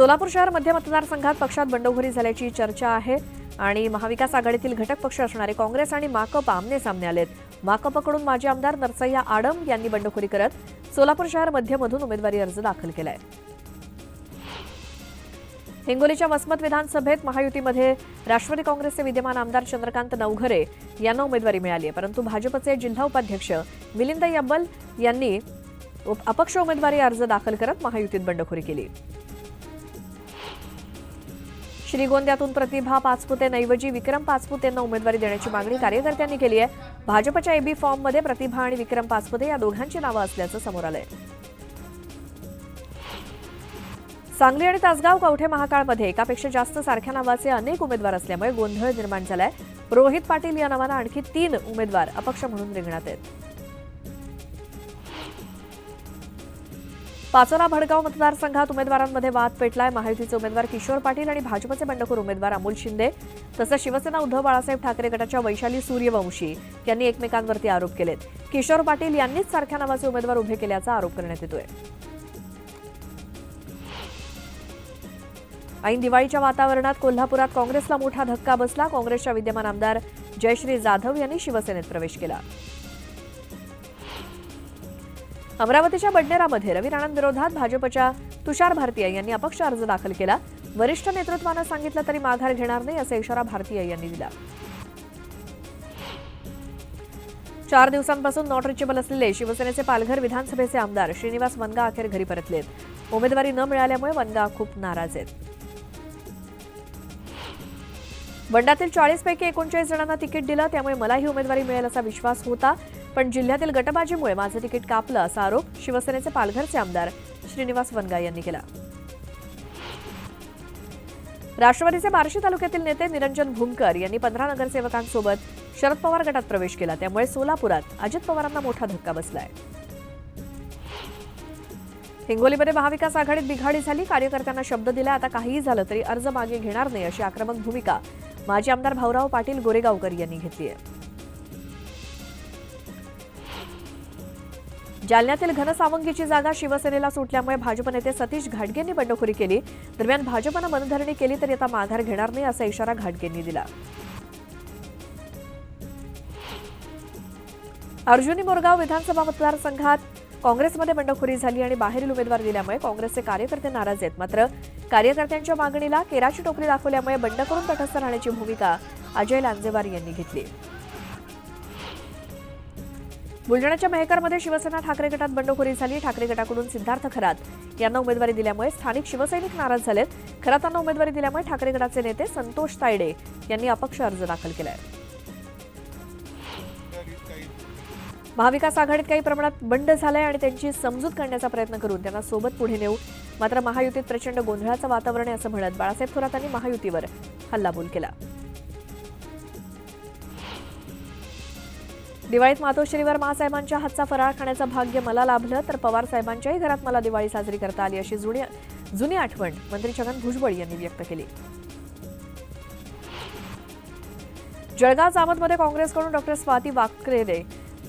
सोलापूर शहर मध्य मतदारसंघात पक्षात बंडखोरी झाल्याची चर्चा आहे आणि महाविकास आघाडीतील घटक पक्ष असणारे काँग्रेस आणि माकप आमने सामने आलेत. माकपकडून माजी आमदार नरसय्या आडम यांनी बंडखोरी करत सोलापूर शहर मध्यमधून उमेदवारी अर्ज दाखल केलाय. हिंगोलीच्या वसमत विधानसभेत महायुतीमध्ये राष्ट्रवादी काँग्रेसचे विद्यमान आमदार चंद्रकांत नवघरे यांना उमेदवारी मिळाली आहे, परंतु भाजपचे जिल्हा उपाध्यक्ष मिलिंद यब्बल यांनी अपक्ष उमेदवारी अर्ज दाखल करत महायुतीत बंडखोरी केली. श्रीगोंद्यातून प्रतिभा पाचपुतेंऐवजी विक्रम पाचपुते यांना उमेदवारी देण्याची मागणी कार्यकर्त्यांनी केली आहे. भाजपच्या एबी फॉर्ममध्ये प्रतिभा आणि विक्रम पाचपुते या दोघांची नावं असल्याचं समोर आलंय. सांगली आणि तासगाव कवठे महाकाळमध्ये एकापेक्षा जास्त सारख्या नावाचे अनेक उमेदवार असल्यामुळे गोंधळ निर्माण झालाय. रोहित पाटील या नावानं आणखी 3 उमेदवार अपक्ष म्हणून रिंगणात आहेत. पाचोरा भडगाव मतदारसंघात उमेदवारांमध्ये वाद पेटलाय. महायुतीचे उमेदवार किशोर पाटील आणि भाजपचे बंडखोर उमेदवार अमोल शिंदे तसंच शिवसेना उद्धव बाळासाहेब ठाकरे गटाच्या वैशाली सूर्यवंशी यांनी एकमेकांवरती आरोप केलेत. किशोर पाटील यांनीच सारख्या नावाचे उमेदवार उभे केल्याचा आरोप करण्यात येतोय. ऐन दिवाळीच्या वातावरणात कोल्हापुरात काँग्रेसला मोठा धक्का बसला. काँग्रेसच्या विद्यमान आमदार जयश्री जाधव यांनी शिवसेनेत प्रवेश केला. अमरावतीच्या बडनेरामध्ये रवी राणांविरोधात भाजपच्या तुषार भारतीय यांनी अपक्ष अर्ज दाखल केला. वरिष्ठ नेतृत्वानं सांगितलं तरी माघार घेणार नाही असा इशारा भारतीय यांनी दिला. 4 दिवसांपासून नॉट रिचेबल असलेले शिवसेनेचे पालघर विधानसभेचे आमदार श्रीनिवास वनगा अखेर घरी परतलेत. उमेदवारी न मिळाल्यामुळे वनगा खूप नाराज आहेत. बंडातील 40 पैकी 39 जणांना तिकीट दिलं, त्यामुळे मलाही उमेदवारी मिळेल असा विश्वास होता, पण जिल्ह्यातील गटबाजीमुळे माझं तिकीट कापलं असा आरोप शिवसेनेचे पालघरचे आमदार श्रीनिवास वनगा यांनी केला. राष्ट्रवादीचे बार्शी तालुक्यातील नेते निरंजन भूमकर यांनी 15 नगरसेवकांसोबत शरद पवार गटात प्रवेश केला. त्यामुळे सोलापुरात अजित पवारांना मोठा धक्का बसलाय. हिंगोलीमध्ये महाविकास आघाडीत बिघाडी झाली. कार्यकर्त्यांना शब्द दिला, आता काहीही झालं तरी अर्ज मागे घेणार नाही अशी आक्रमक भूमिका माजी आमदार भाऊराव पाटील गोरेगावकर यांनी घेतली आहे. जालन्यातील घनसावंगीची जागा शिवसेनेला सुटल्यामुळे भाजप नेते सतीश घाटगेंनी बंडखोरी केली. दरम्यान भाजपनं मनधरणी केली तरी आता माघार घेणार नाही असा इशारा घाटगेंनी दिला. अर्जुनी मोरगाव विधानसभा मतदारसंघात काँग्रेसमध्ये बंडखोरी झाली आणि बाहेरील उमेदवार दिल्यामुळे काँग्रेसचे कार्यकर्ते नाराज आहेत. मात्र कार्यकर्त्यांच्या मागणीला केराची टोपली दाखवल्यामुळे बंड करून तटस्थ राहण्याची भूमिका अजय लांजेवार यांनी घेतली. बुलढाण्याच्या मेहकरमध्ये शिवसेना ठाकरे गटात बंडखोरी झाली. ठाकरे गटाकडून सिद्धार्थ खरात यांना उमेदवारी दिल्यामुळे स्थानिक शिवसैनिक नाराज झालेत. खरातांना उमेदवारी दिल्यामुळे ठाकरे गटाचे नेते संतोष तायडे यांनी अपक्ष अर्ज दाखल केलाय. महाविकास आघाडीत काही प्रमाणात बंड झालंय आणि त्यांची समजूत करण्याचा प्रयत्न करून त्यांना सोबत पुढे नेऊ, मात्र महायुतीत प्रचंड गोंधळाचं वातावरण आहे असं म्हणत बाळासाहेब थोरातांनी महायुतीवर हल्लाबोल केला. दिवाळीत मातोश्रीवर मासाहेबांच्या हातचा फराळ खाण्याचं भाग्य मला लाभलं, तर पवार साहेबांच्याही घरात मला दिवाळी साजरी करता आली अशी जुनी आठवण मंत्री छगन भुजबळ यांनी व्यक्त केली. जळगाव जामोदमध्ये काँग्रेसकडून डॉक्टर स्वाती वाकेकर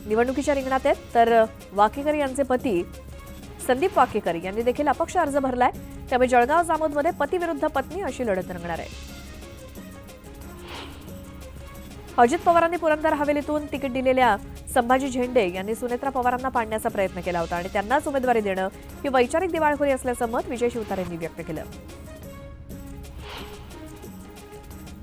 निवडणुकीच्या रिंगणात आहेत, तर वाकेकर यांचे पती संदीप वाकेकर यांनी देखील अपक्ष अर्ज भरलाय. त्यामुळे जळगाव जामोदमध्ये पती विरुद्ध पत्नी अशी लढत रंगणार आहे. अजित पवारांनी पुरंदर हवेलीतून तिकीट दिलेल्या संभाजी झेंडे यांनी सुनेत्रा पवारांना पाडण्याचा प्रयत्न केला होता आणि त्यांनाच उमेदवारी देणं ही वैचारिक दिवाळखोरी असल्याचं मत विजय शिवतारे यांनी व्यक्त केलं.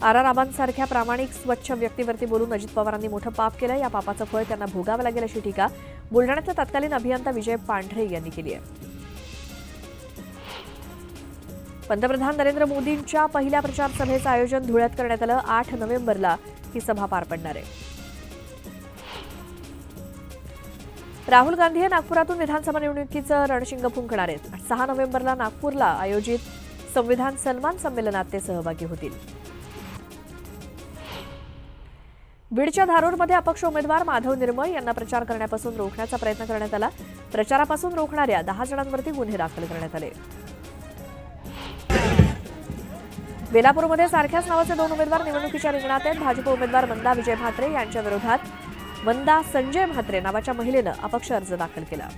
आर आबांसारख्या प्रामाणिक स्वच्छ व्यक्तीवरती बोलून अजित पवारांनी मोठं पाप केलं, या पापाचं फळ त्यांना भोगावं लागेल अशी टीका बुलढाण्यातल्या तत्कालीन अभियंता विजय पांढरे यांनी केली आहे. पंतप्रधान नरेंद्र मोदींच्या पहिल्या प्रचार सभेचं आयोजन धुळ्यात करण्यात आलं. 8 नोव्हेंबरला ही सभा पार पडणार आहे. राहुल गांधी हे नागपुरातून विधानसभा निवडणुकीचं रणशिंग फुंकणार आहेत. 6 नोव्हेंबरला नागपूरला आयोजित संविधान सन्मान संमेलनात ते सहभागी होतील. बीडच्या धारूरमध्ये अपक्ष उमेदवार माधव निर्मळ यांना प्रचार करण्यापासून रोखण्याचा प्रयत्न करण्यात आला. प्रचारापासून रोखणाऱ्या 10 जणांवरती गुन्हे दाखल करण्यात आले. बेलापूरमध्ये सारख्याच नावाचे 2 उमेदवार निवडणुकीच्या रिंगणात आहेत. भाजप उमेदवार मंदा विजय म्हात्रे यांच्या विरोधात मंदा संजय म्हात्रे नावाच्या महिलेनं अपक्ष अर्ज दाखल केला.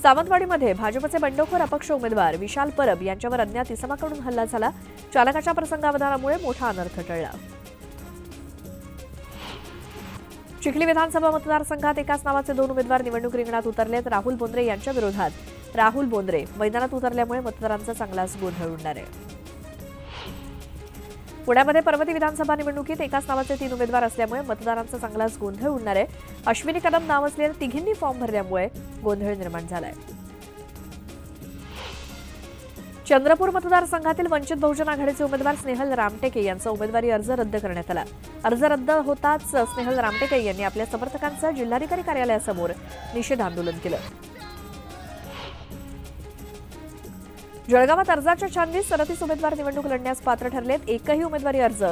सावंतवाडीमध्ये भाजपचे बंडखोर अपक्ष उमेदवार विशाल परब यांच्यावर अज्ञात इसमाकडून हल्ला झाला. चालकाच्या प्रसंगावधानामुळे मोठा अनर्थ टळला. चिखली विधानसभा मतदारसंघात एकाच नावाचे 2 उमेदवार निवडणूक रिंगणात उतरलेत. राहुल बोंद्रे यांच्या विरोधात राहुल बोंद्रे मैदानात उतरल्यामुळे मतदारांचा चांगलाच गोंधळ उडणार आहे. पुण्यामध्ये पर्वती विधानसभा निवडणुकीत एकाच नावाचे 3 उमेदवार असल्यामुळे मतदारांचा चांगलाच गोंधळ उडणार आहे. अश्विनी कदम नाव असलेल्या तिघींनी फॉर्म भरल्यामुळे गोंधळ निर्माण झालाय. चंद्रपूर मतदारसंघातील वंचित बहुजन आघाडीचे उमेदवार स्नेहल रामटेके यांचा उमेदवारी अर्ज रद्द करण्यात आला. अर्ज रद्द होताच स्नेहल रामटेके यांनी आपल्या समर्थकांसह जिल्हाधिकारी कार्यालयासमोर निषेध आंदोलन केलं. जळगावात अर्जाच्या छाननीत 37 उमेदवार निवडणूक लढण्यास पात्र ठरलेत. एकही उमेदवारी अर्ज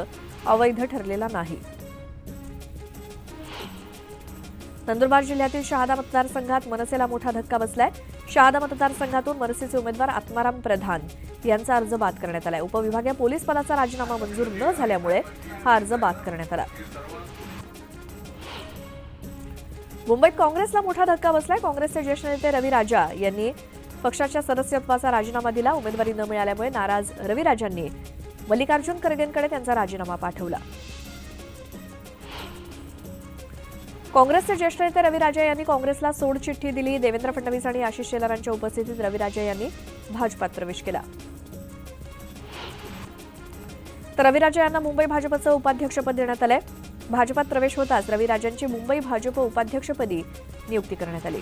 अवैध ठरलेला नाही. नंदुरबार जिल्ह्यातील शहादा मतदारसंघात मनसेला मोठा धक्का बसलाय. शहादा मतदारसंघातून मनसेचे उमेदवार आत्माराम प्रधान यांचा अर्ज बाद करण्यात आलाय. उपविभागीय पोलीस पदाचा राजीनामा मंजूर न झाल्यामुळे हा अर्ज बाद करण्यात आला. मुंबईत काँग्रेसला मोठा धक्का बसलाय. काँग्रेसचे ज्येष्ठ नेते रवी राजा यांनी पक्षाच्या सदस्यत्वाचा राजीनामा दिला. उमेदवारी न मिळाल्यामुळे नाराज रवी राजांनी मल्लिकार्जुन खरगेंकडे त्यांचा राजीनामा पाठवला. काँग्रेसचे ज्येष्ठ नेते रवी राजा यांनी काँग्रेसला सोडचिठ्ठी दिली. देवेंद्र फडणवीस आणि आशिष शेलारांच्या उपस्थितीत रवी राजा यांनी भाजपात प्रवेश केला. तर रवी राजा यांना मुंबई भाजपचं उपाध्यक्षपद देण्यात आलंय. भाजपात प्रवेश होताच रवी राजांची मुंबई भाजप उपाध्यक्षपदी नियुक्ती करण्यात आली.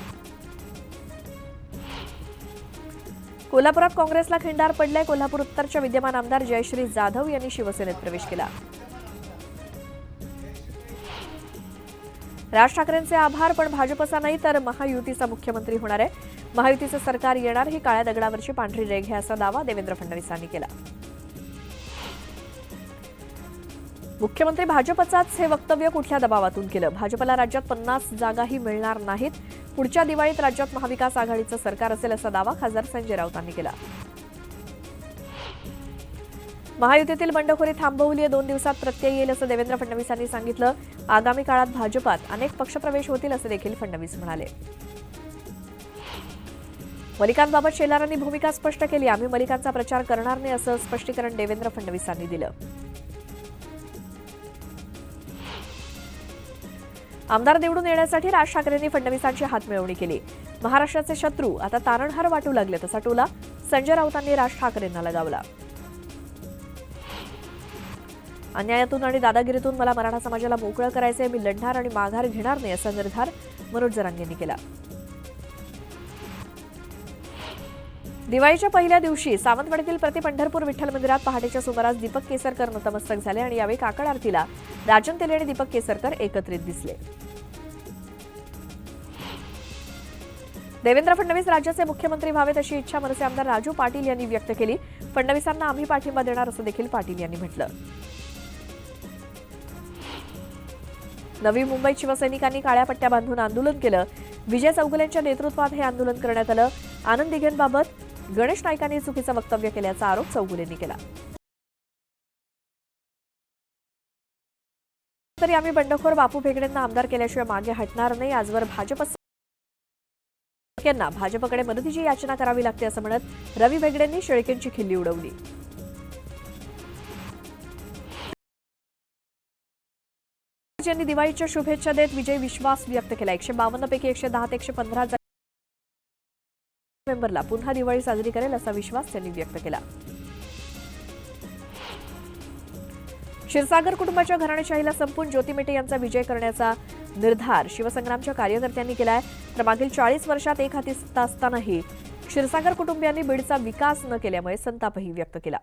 कोल्हापुरात काँग्रेसला खिंडार पडलाय. कोल्हापूर उत्तरच्या विद्यमान आमदार जयश्री जाधव यांनी शिवसेनेत प्रवेश केला. राज ठाकरेंचे आभार, पण भाजपचा नाही तर महायुतीचा मुख्यमंत्री होणार आहे. महायुतीचं सरकार येणार ही काळ्या दगडावरची पांढरी रेघ आहे असा दावा देवेंद्र फडणवीसांनी केला. मुख्यमंत्री भाजपचाच हे वक्तव्य कुठल्या दबावातून केलं? भाजपला राज्यात 50 जागाही मिळणार नाहीत. पुढच्या दिवाळीत राज्यात महाविकास आघाडीचं सरकार असेल असा दावा खासदार संजय राऊतांनी केला. महायुतीतील बंडखोरी थांबवली. 2 दिवसात प्रत्यय येईल असं देवेंद्र फडणवीसांनी सांगितलं. आगामी काळात भाजपात अनेक पक्षप्रवेश होतील असं देखील फडणवीस म्हणाले. मलिकांबाबत शेलारांनी भूमिका स्पष्ट केली. आम्ही मलिकांचा प्रचार करणार नाही असं स्पष्टीकरण देवेंद्र फडणवीसांनी दिलं. आमदार निवडून येण्यासाठी राज ठाकरेंनी फडणवीसांची हातमिळवणी केली. महाराष्ट्राचे शत्रू आता तारणहार वाटू लागले तसा टोला संजय राऊतांनी राज ठाकरेंना लगावला. अन्यायातून आणि दादागिरीतून मला मराठा समाजाला मोकळं करायचंय. मी लढणार आणि माघार घेणार नाही असा निर्धार मनोज जरांगेंनी केला. दिवाळीच्या पहिल्या दिवशी सावंतवाडीतील प्रति पंढरपूर विठ्ठल मंदिरात पहाटेच्या सुमारास दीपक केसरकर नतमस्तक झाले आणि यावेळी काकड आरतीला राजन तेली आणि दीपक केसरकर एकत्रित दिसले. देवेंद्र फडणवीस राज्याचे मुख्यमंत्री व्हावेत अशी इच्छा मनसे आमदार राजू पाटील यांनी व्यक्त केली. फडणवीसांना आम्ही पाठिंबा देणार असं देखील पाटील यांनी म्हटलं. नवी मुंबईत शिवसैनिकांनी काळ्या पट्ट्या बांधून आंदोलन केलं. विजय चौगुलेंच्या नेतृत्वात हे आंदोलन करण्यात आलं. आनंद दिघेंबाबत गणेश नाईकांनी चुकीचं वक्तव्य केल्याचा आरोप चौगुलेंनी केला. तरी आम्ही बंडखोर बापू भेगडेंना आमदार केल्याशिवाय मागे हटणार नाही. आजवर यांना भाजपकडे मदतीची याचना करावी लागते असं म्हणत रवी भेगडेंनी शेळकेंची खिल्ली उडवली. यांनी दिवाळीच्या शुभेच्छा देत विजय विश्वास व्यक्त केला. 152 पैकी 110 ते 115 नोव्हेंबरला पुन्हा दिवाळी साजरी करेल असा विश्वास त्यांनी व्यक्त केला. क्षीरसागर कुटुंबाच्या घराणेशाहीला संपून ज्योती मेटे यांचा विजय करण्याचा निर्धार शिवसंग्रामच्या कार्यकर्त्यांनी केलाय. तर मागील 40 वर्षात एक हाती सत्ता असतानाही क्षीरसागर कुटुंबियांनी बीडचा विकास न केल्यामुळे संतापही व्यक्त केला.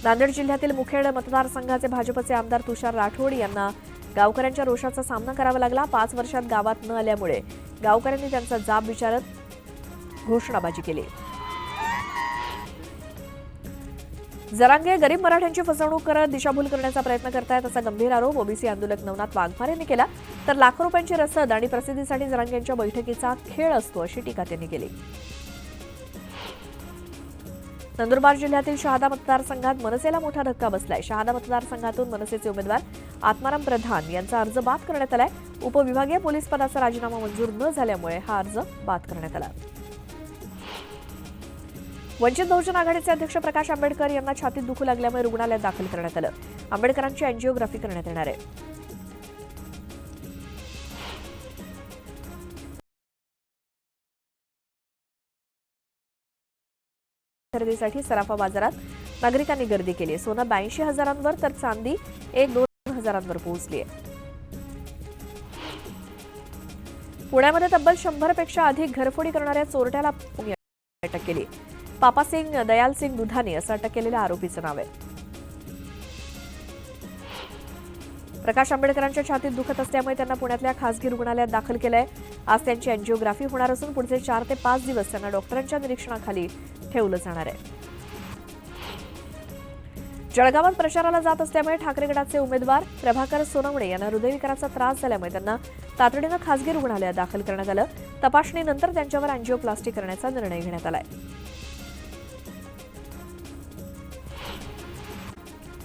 नांदेड जिल्ह्यातील मुखेड मतदारसंघाचे भाजपचे आमदार तुषार राठोड यांना गावकऱ्यांच्या रोषाचा सामना करावा लागला. 5 वर्षात गावात न आल्यामुळे गावकऱ्यांनी त्यांचा जाब विचारत घोषणाबाजी केली. जरांगे गरीब मराठ्यांची फसवणूक करत दिशाभूल करण्याचा प्रयत्न करतायत असा गंभीर आरोप ओबीसी आंदोलक नवनाथ वाघमारे यांनी केला. तर लाखो रुपयांची रसद आणि प्रसिद्धीसाठी जरांगेंच्या बैठकीचा खेळ असतो अशी टीका त्यांनी केली. नंदुरबार जिल्ह्यातील शहादा मतदारसंघात मनसेला मोठा धक्का बसलाय. शहादा मतदारसंघातून मनसेचे उमेदवार आत्माराम प्रधान यांचा अर्ज बाद करण्यात आलाय. उपविभागीय पोलीस पदाचा राजीनामा मंजूर न झाल्यामुळे हा अर्ज बाद करण्यात आला. वंचित बहुजन आघाडीचे अध्यक्ष प्रकाश आंबेडकर यांना छातीत दुखू लागल्यामुळे रुग्णालयात दाखल करण्यात आलं. आंबेडकरांची अँजिओग्राफी करण्यात येणार आहे. खरेदीसाठी सराफा बाजारात नागरिकांनी गर्दी केली आहे. सोनं 82,000 तर चांदी 1-2 पोहोचली आहे. पुण्यामध्ये तब्बल 100 पेक्षा अधिक घरफोडी करणाऱ्या चोरट्याला अटक केली. पापासिंग दयालसिंग दुधानी असं अटक केलेल्या आरोपीचं नाव आहे. प्रकाश आंबेडकरांच्या छातीत दुखत असल्यामुळे त्यांना पुण्यातल्या खासगी रुग्णालयात दाखल केलंय. आज त्यांची अँजिओग्राफी होणार असून पुढचे 4 ते 5 दिवस त्यांना डॉक्टरांच्या निरीक्षणाखाली ठेवलं जाणार आहे. जळगावात प्रचाराला जात असल्यामुळे ठाकरे गटाचे उमेदवार प्रभाकर सोनवणे यांना हृदयविकाराचा त्रास झाल्यामुळे त्यांना तातडीनं खासगी रुग्णालयात दाखल करण्यात आलं. तपासणीनंतर त्यांच्यावर अँजिओप्लास्टी करण्याचा निर्णय घेण्यात आलाय.